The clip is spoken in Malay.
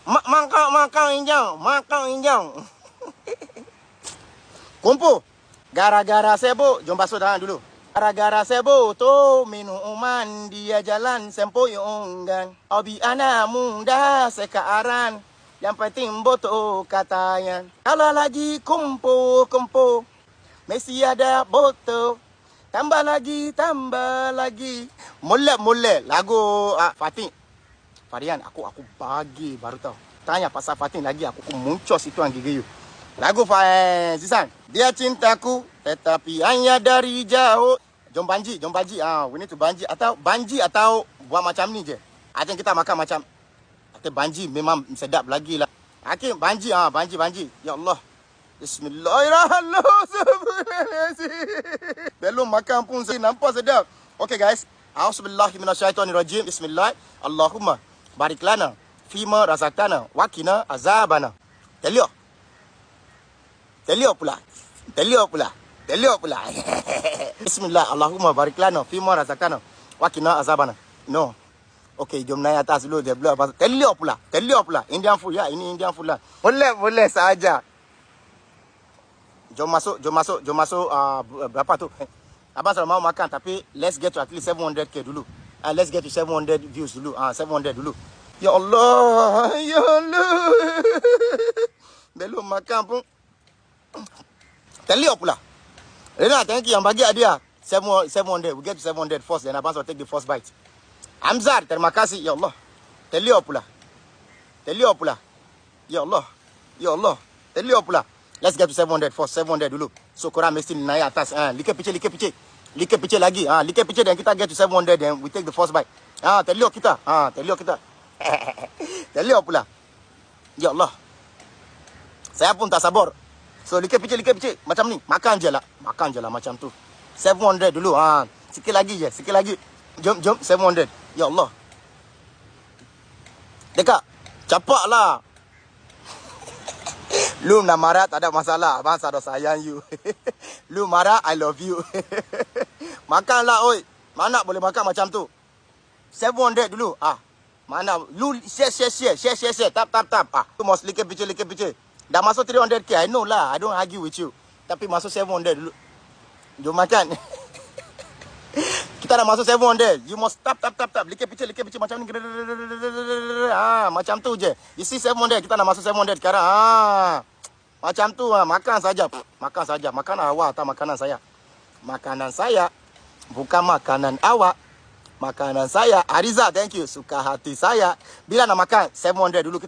Makan injang. Kumpul. Gara-gara sibuk, jom basuh tangan dulu. Gara-gara sibuk tu minuman dia jalan sempoyongan. Obi anak muda sekarang, yang penting botol katanya. Kalau lagi kumpul, mesti ada botol. Tambah lagi. Molek lagu Fatin. Farian, aku bagi baru tahu. Tanya pasal Fatin lagi, aku muncos itu yang gigi you. Lagu Zisan. Dia cintaku, tetapi hanya dari jauh. Jom banji. We need to banji. Atau buat macam ni je. Akhirnya kita makan macam. Akhirnya banji memang sedap lagi lah. Akhirnya banji. Ya Allah. Bismillahirrahmanirrahim. Belum makan pun nampak sedap. Okay guys. A'udzubillahiminasyaitonirrajim. Bismillah. Allahumma barik lana fima razaqtana wa qina azabana. Teliok pula. Bismillah. Allahumma barik lana fima razaqtana wa qina azabana. No. Okay, jom naik atas dulu. Dia belum apa. Teliok pula. Indian food ya. Ini Indian food lah. Boleh saja. Jom masuk. Berapa tu? Abang selalu mau makan, tapi let's get to at least 700k dulu. Let's get to 700 views dulu. 700 dulu. Ya Allah. Belum makan pun. Teliok pula. Rena, thank you yang bagi hadiah. 700. We get to 700 first. Then abang selalu take the first bite. Hamzar, terima kasih. Ya Allah. Teliok pula. Ya Allah. Teliok pula. Let's get to 700 first. 700 dulu. So korang mesti naik atas. Liket picit lagi. Liket picit dan kita get to 700. Then we take the first bite. Teliok kita. Teliok pula. Ya Allah. Saya pun tak sabar. So liket picit. Macam ni. Makan je lah macam tu. 700 dulu. Sikit lagi. Jom 700. Ya Allah. Dekat. Capak lah. Lu nak marah tak ada masalah. Abang sadar sayang you. Lu marah, I love you. Makanlah oi. Mana boleh makan macam tu. 700 dulu. Mana lu share. Tap. Tu mau liket picit. Dah masuk 300k. I know lah. I don't argue with you. Tapi masuk 700 dulu. Jom makan. Kita dah masuk 700. You must tap. Liket picit macam ni. Macam tu je. You see 700. Kita dah masuk 700 sekarang. Macam tu. Makan saja. Makanan awak atau makanan saya? Makanan saya. Bukan makanan awak. Makanan saya. Ariza, thank you. Suka hati saya. Bila nak makan 700 dulu kita.